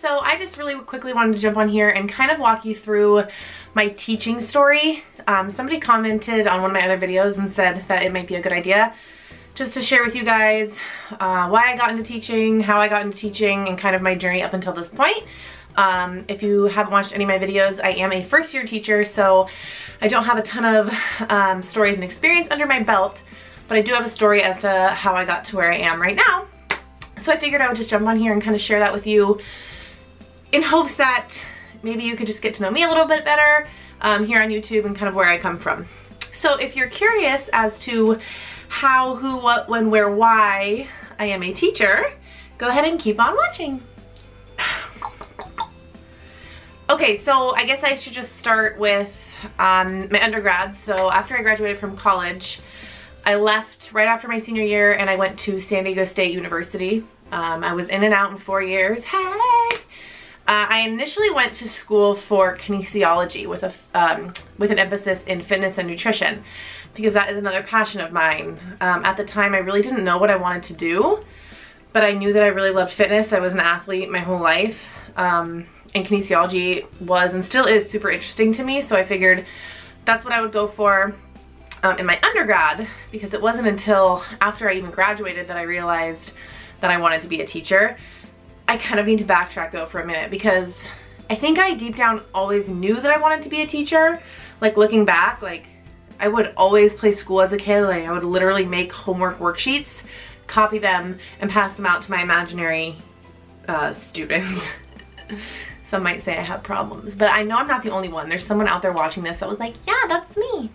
so I just really quickly wanted to jump on here and kind of walk you through my teaching story. Somebody commented on one of my other videos and said that it might be a good idea just to share with you guys why I got into teaching, how I got into teaching, and kind of my journey up until this point. If you haven't watched any of my videos, I am a first-year teacher, so I don't have a ton of stories and experience under my belt, but I do have a story as to how I got to where I am right now. So I figured I would just jump on here and kind of share that with you in hopes that maybe you could just get to know me a little bit better here on YouTube and kind of where I come from. So if you're curious as to how, who, what, when, where, why I am a teacher, go ahead and keep on watching. Okay, so I guess I should just start with my undergrad. So after I graduated from college, I left right after my senior year and I went to San Diego State University. I was in and out in 4 years. Hey! I initially went to school for kinesiology with an emphasis in fitness and nutrition because that is another passion of mine. At the time, I really didn't know what I wanted to do, but I knew that I really loved fitness. I was an athlete my whole life, and kinesiology was and still is super interesting to me, so I figured that's what I would go for in my undergrad, because it wasn't until after I even graduated that I realized that I wanted to be a teacher. I kind of need to backtrack though for a minute, because I think I deep down always knew that I wanted to be a teacher. Like looking back, like I would always play school as a kid. Like I would literally make homework worksheets, copy them, and pass them out to my imaginary students. Some might say I have problems, but I know I'm not the only one. There's someone out there watching this that was like, yeah, that's me.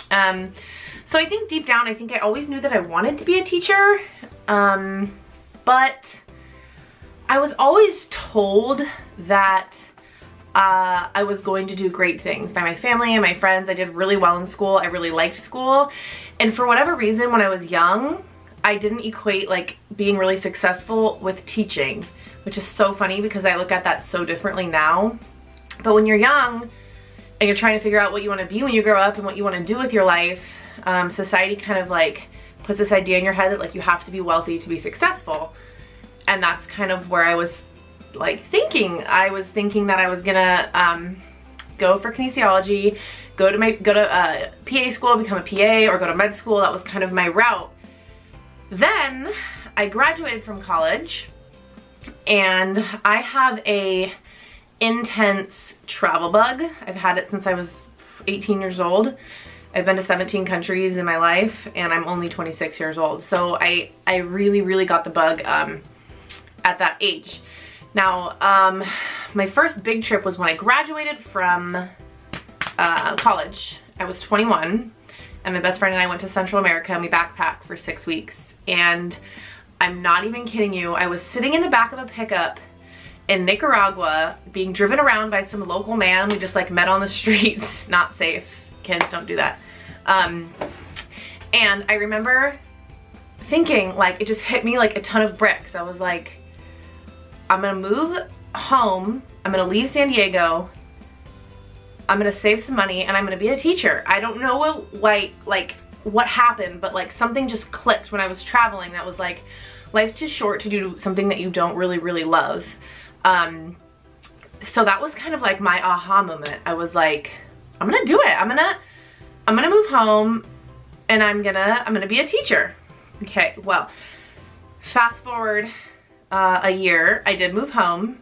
So I think deep down, I think I always knew that I wanted to be a teacher, but I was always told that I was going to do great things by my family and my friends. I did really well in school. I really liked school. And for whatever reason, when I was young, I didn't equate like being really successful with teaching, which is so funny because I look at that so differently now. But when you're young and you're trying to figure out what you want to be when you grow up and what you want to do with your life, society kind of like puts this idea in your head that like you have to be wealthy to be successful. And that's kind of where I was like thinking. I was thinking that I was gonna go for kinesiology, go to PA school, become a PA, or go to med school. That was kind of my route. Then I graduated from college, and I have a intense travel bug. I've had it since I was 18 years old. I've been to 17 countries in my life, and I'm only 26 years old. So I really got the bug at that age. Now, my first big trip was when I graduated from college. I was 21, and my best friend and I went to Central America, and we backpacked for 6 weeks. And I'm not even kidding you, I was sitting in the back of a pickup in Nicaragua, being driven around by some local man we just like met on the streets. Not safe, kids, don't do that. And I remember thinking, like, it just hit me like a ton of bricks. I was like, I'm gonna move home, I'm gonna leave San Diego, I'm gonna save some money, and I'm gonna be a teacher. I don't know what happened, but like something just clicked when I was traveling that was like, life's too short to do something that you don't really love. So that was kind of like my aha moment. I was like, I'm gonna do it. I'm gonna move home, and I'm gonna be a teacher. Okay, well, fast forward a year, I did move home.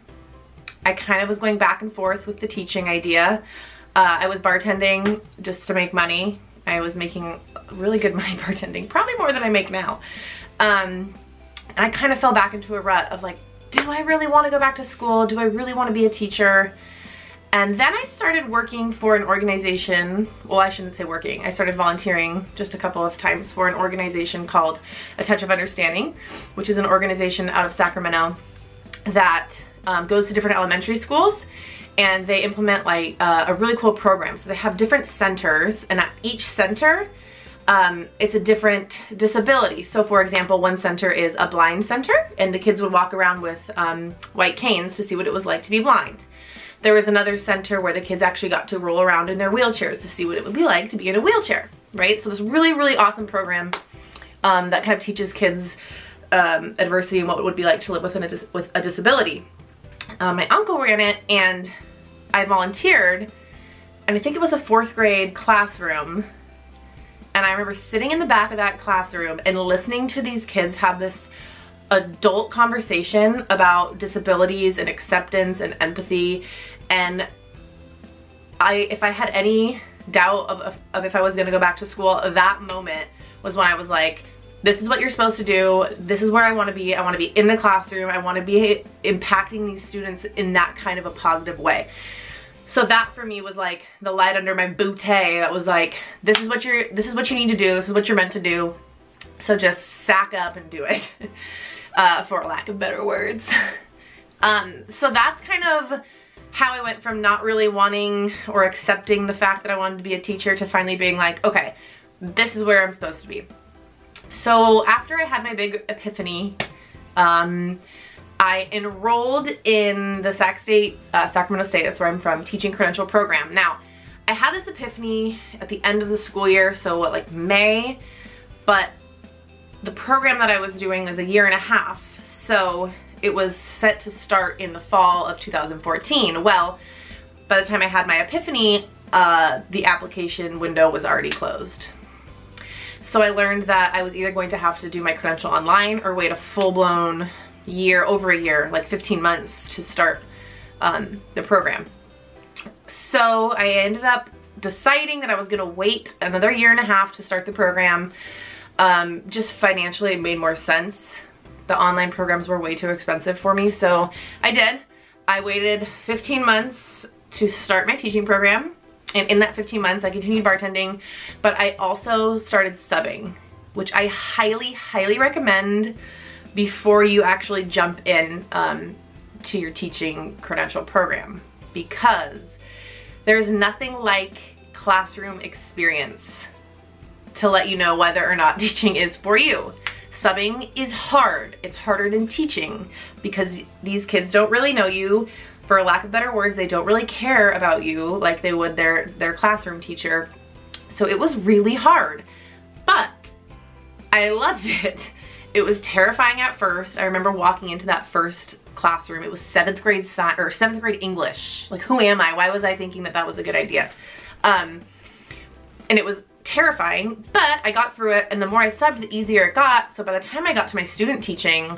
I kind of was going back and forth with the teaching idea. I was bartending just to make money. I was making really good money bartending, probably more than I make now. And I kind of fell back into a rut of like, do I really want to go back to school? Do I really want to be a teacher? And then I started working for an organization. Well, I shouldn't say working. I started volunteering just a couple of times for an organization called A Touch of Understanding, which is an organization out of Sacramento that goes to different elementary schools, and they implement like a really cool program. So they have different centers, and at each center, it's a different disability. So for example, one center is a blind center, and the kids would walk around with white canes to see what it was like to be blind. There was another center where the kids actually got to roll around in their wheelchairs to see what it would be like to be in a wheelchair, right? So this really awesome program that kind of teaches kids adversity and what it would be like to live with a disability. my uncle ran it, and I volunteered, and I think it was a 4th grade classroom. And I remember sitting in the back of that classroom and listening to these kids have this adult conversation about disabilities and acceptance and empathy. And if I had any doubt of if I was gonna go back to school, that moment was when I was like, this is what you're supposed to do. This is where I wanna be. I wanna be in the classroom. I wanna be impacting these students in that kind of a positive way. So that for me was like the light under my bootay. That was like, this is what you need to do. This is what you're meant to do. So just sack up and do it, for lack of better words. So that's kind of how I went from not really wanting or accepting the fact that I wanted to be a teacher to finally being like, okay, this is where I'm supposed to be. So after I had my big epiphany, I enrolled in the Sacramento State, that's where I'm from, teaching credential program. Now, I had this epiphany at the end of the school year, so what, like May, but the program that I was doing was a year and a half, so it was set to start in the fall of 2014. Well, by the time I had my epiphany, the application window was already closed. So I learned that I was either going to have to do my credential online or wait a full-blown year, over a year, like 15 months to start the program. So I ended up deciding that I was gonna wait another year and a half to start the program. Just financially it made more sense. The online programs were way too expensive for me, so I did. I waited 15 months to start my teaching program, and in that 15 months I continued bartending, but I also started subbing, which I highly, highly recommend before you actually jump in to your teaching credential program, because there's nothing like classroom experience to let you know whether or not teaching is for you. Subbing is hard. It's harder than teaching because these kids don't really know you. For lack of better words, they don't really care about you like they would their classroom teacher. So it was really hard, but I loved it. It was terrifying at first. I remember walking into that first classroom. It was 7th grade English. Like, who am I? Why was I thinking that that was a good idea? And it was terrifying, but I got through it, and the more I subbed, the easier it got. So by the time I got to my student teaching,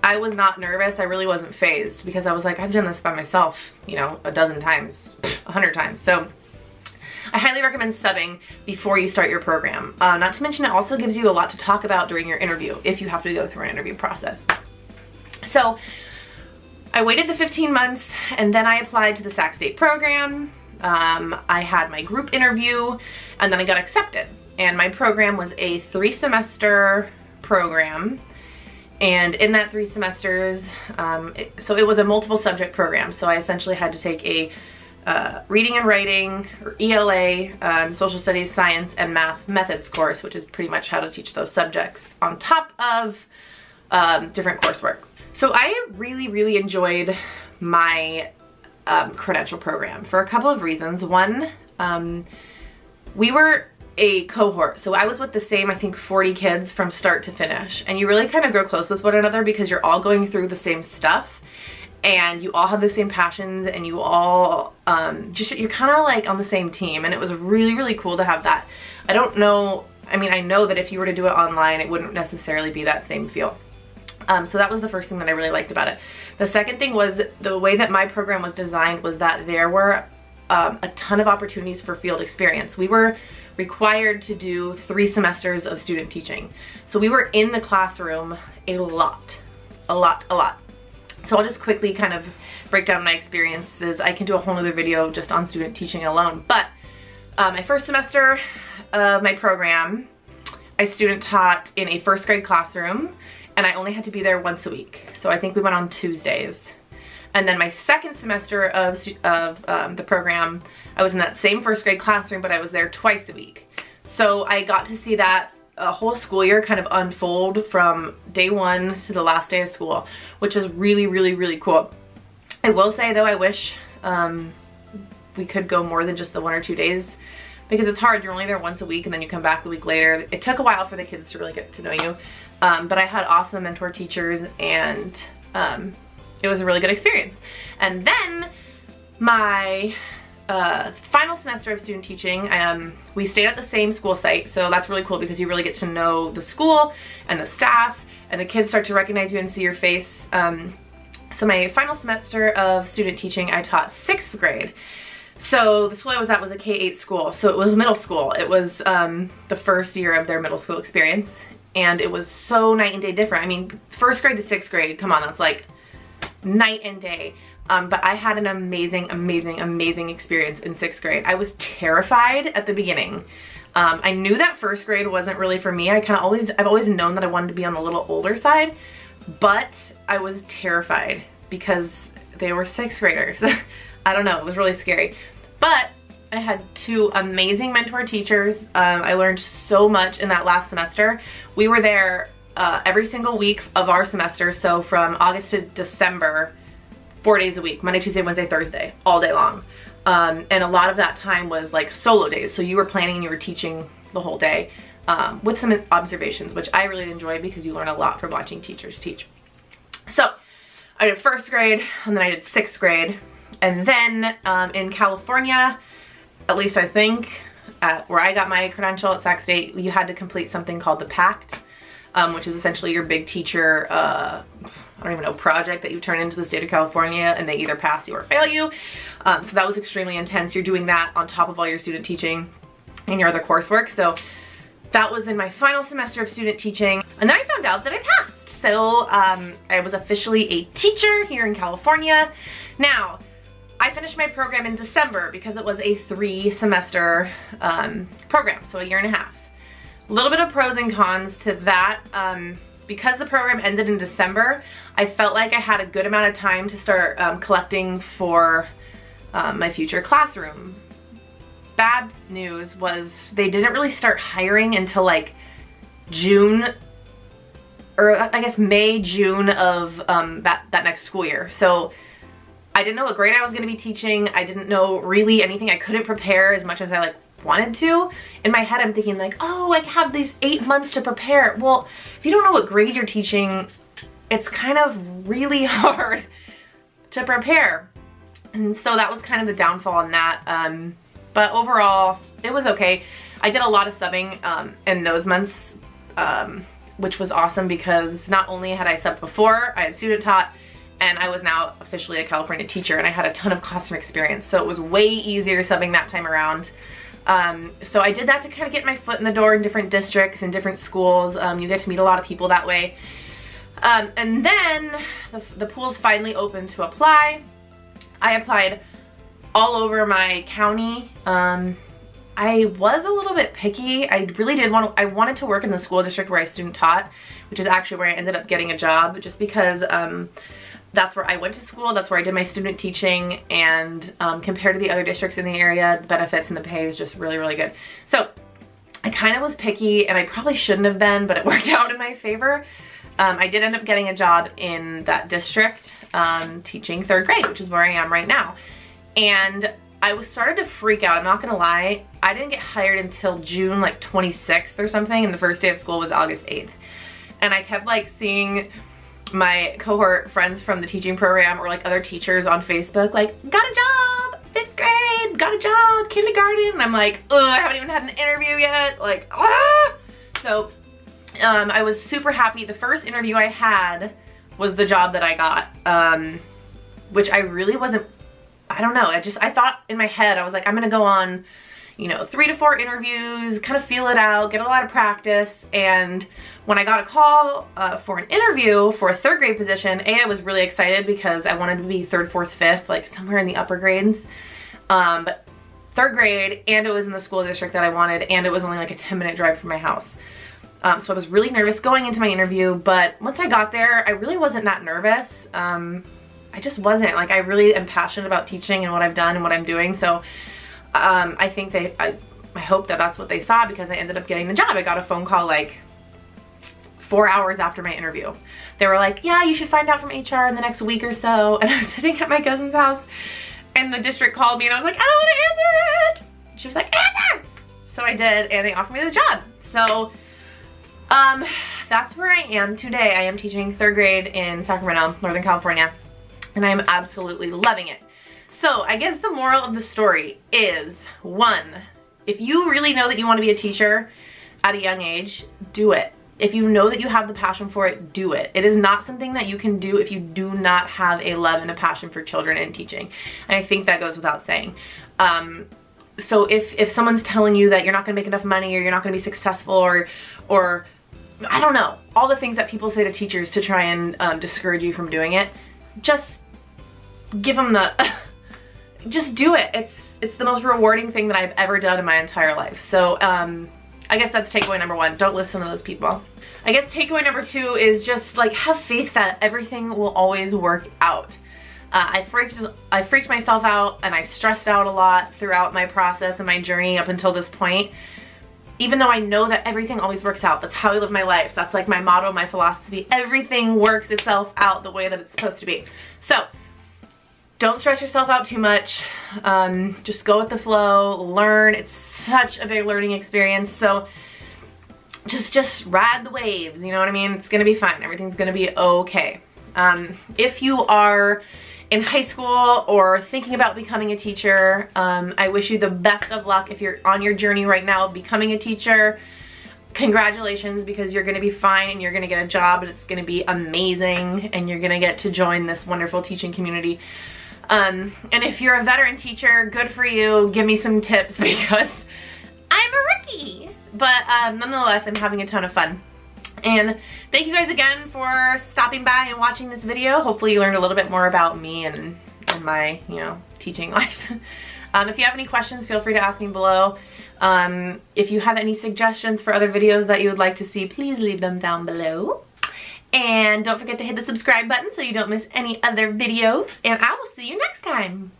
I was not nervous. I really wasn't phased because I was like, I've done this by myself, you know, a dozen times, 100 times. So I highly recommend subbing before you start your program. Not to mention it also gives you a lot to talk about during your interview if you have to go through an interview process. So I waited the 15 months and then I applied to the Sac State program. I had my group interview and then I got accepted. And my program was a 3-semester program. And in that 3 semesters, so it was a multiple subject program. So I essentially had to take a reading and writing, or ELA, social studies, science, and math methods course, which is pretty much how to teach those subjects on top of different coursework. So I really, really enjoyed my credential program for a couple of reasons. One, we were a cohort, so I was with the same, I think, 40 kids from start to finish, and you really kind of grow close with one another because you're all going through the same stuff and you all have the same passions, and you all you're kind of like on the same team, and it was really, really cool to have that. I don't know, I mean, I know that if you were to do it online, it wouldn't necessarily be that same feel. So that was the first thing that I really liked about it. The second thing was the way that my program was designed was that there were a ton of opportunities for field experience. We were required to do 3 semesters of student teaching. So we were in the classroom a lot. So I'll just quickly kind of break down my experiences. I can do a whole nother video just on student teaching alone. But my first semester of my program, I student taught in a 1st grade classroom, and I only had to be there once a week. So I think we went on Tuesdays. And then my second semester of the program, I was in that same 1st grade classroom, but I was there twice a week. So I got to see that a whole school year kind of unfold from day 1 to the last day of school, which is really, really, really cool. I will say though, I wish we could go more than just the 1 or 2 days, because it's hard. You're only there once a week and then you come back the week later. It took a while for the kids to really get to know you. But I had awesome mentor teachers, and it was a really good experience. And then my final semester of student teaching, we stayed at the same school site, so that's really cool because you really get to know the school and the staff, and the kids start to recognize you and see your face. So my final semester of student teaching, I taught 6th grade. So the school I was at was a K-8 school, so it was middle school. It was the first year of their middle school experience, and it was so night and day different. I mean, 1st grade to 6th grade, come on, that's like night and day. But I had an amazing, amazing, amazing experience in 6th grade. I was terrified at the beginning. I knew that 1st grade wasn't really for me. I've always known that I wanted to be on the little older side, but I was terrified because they were 6th graders. I don't know, it was really scary. But I had 2 amazing mentor teachers. I learned so much in that last semester. We were there every single week of our semester, so from August to December, 4 days a week, Monday, Tuesday, Wednesday, Thursday, all day long. And a lot of that time was like solo days, so you were planning and you were teaching the whole day with some observations, which I really enjoy because you learn a lot from watching teachers teach. So I did 1st grade, and then I did 6th grade, and then in California, at least I think, where I got my credential at Sac State, you had to complete something called the Pact, which is essentially your big teacher, I don't even know, project that you turn into the state of California, and they either pass you or fail you. So that was extremely intense. You're doing that on top of all your student teaching and your other coursework. So that was in my final semester of student teaching, and then I found out that I passed. So I was officially a teacher here in California. Now, I finished my program in December because it was a 3-semester program, so a year and a half. A little bit of pros and cons to that. Because the program ended in December, I felt like I had a good amount of time to start collecting for my future classroom. Bad news was they didn't really start hiring until like June, or I guess May, June of that next school year. So I didn't know what grade I was going to be teaching. I didn't know really anything. I couldn't prepare as much as I wanted to. In my head, I'm thinking like, oh, I have these 8 months to prepare. Well, if you don't know what grade you're teaching, it's kind of really hard to prepare. And so that was kind of the downfall in that. But overall, it was okay. I did a lot of subbing in those months, which was awesome because not only had I subbed before, I had student taught, and I was now officially a California teacher, and I had a ton of classroom experience. So it was way easier subbing that time around. So I did that to kind of get my foot in the door in different districts and different schools. You get to meet a lot of people that way. And then the pools finally opened to apply. I applied all over my county. I was a little bit picky. I really did I wanted to work in the school district where I student taught, which is actually where I ended up getting a job, just because that's where I went to school, that's where I did my student teaching, and compared to the other districts in the area, the benefits and the pay is just really, really good. So I kind of was picky, and I probably shouldn't have been, but it worked out in my favor. I did end up getting a job in that district teaching 3rd grade, which is where I am right now. And I started to freak out, I'm not gonna lie. I didn't get hired until June like 26th or something, and the first day of school was August 8th. And I kept like seeing my cohort friends from the teaching program or like other teachers on Facebook like, got a job, 5th grade, got a job, kindergarten. And I'm like, ugh, I haven't even had an interview yet, like, ah! So I was super happy. The first interview I had was the job that I got, which I really wasn't, I don't know, I thought in my head, I was like, I'm gonna go on, you know, 3 to 4 interviews, kind of feel it out, get a lot of practice. And when I got a call for an interview for a 3rd grade position, I was really excited because I wanted to be 3rd, 4th, 5th, like somewhere in the upper grades. But 3rd grade, and it was in the school district that I wanted, and it was only like a 10-minute drive from my house. So I was really nervous going into my interview, but once I got there, I really wasn't that nervous. I just wasn't. Like, I really am passionate about teaching and what I've done and what I'm doing, so I think I hope that that's what they saw, because I ended up getting the job. I got a phone call like 4 hours after my interview. They were like, yeah, you should find out from HR in the next week or so. And I was sitting at my cousin's house, and the district called me, and I was like, I don't want to answer it. She was like, answer! So I did, and they offered me the job. So that's where I am today. I am teaching 3rd grade in Sacramento, Northern California. and I'm absolutely loving it. So I guess the moral of the story is, 1, if you really know that you want to be a teacher at a young age, do it. If you know that you have the passion for it, do it. It is not something that you can do if you do not have a love and a passion for children and teaching. And I think that goes without saying. So if someone's telling you that you're not gonna make enough money, or you're not gonna be successful, or I don't know, all the things that people say to teachers to try and discourage you from doing it, just give them the, just do it. It's the most rewarding thing that I've ever done in my entire life. So I guess that's takeaway number 1. Don't listen to those people. I guess takeaway number 2 is just like, have faith that everything will always work out. I freaked myself out, and I stressed out a lot throughout my process and my journey up until this point. Even though I know that everything always works out. That's how I live my life. That's like my motto, my philosophy. Everything works itself out the way that it's supposed to be. So don't stress yourself out too much. Just go with the flow, learn. It's such a big learning experience. So just ride the waves, you know what I mean? It's gonna be fine. Everything's gonna be okay. If you are in high school or thinking about becoming a teacher, I wish you the best of luck. If you're on your journey right now of becoming a teacher, congratulations, because you're gonna be fine and you're gonna get a job and it's gonna be amazing, and you're gonna get to join this wonderful teaching community. And if you're a veteran teacher, good for you. Give me some tips because I'm a rookie. But nonetheless, I'm having a ton of fun. And thank you guys again for stopping by and watching this video. Hopefully you learned a little bit more about me and my, you know, teaching life. If you have any questions, feel free to ask me below. If you have any suggestions for other videos that you would like to see, please leave them down below. And don't forget to hit the subscribe button so you don't miss any other videos. And I will see you next time.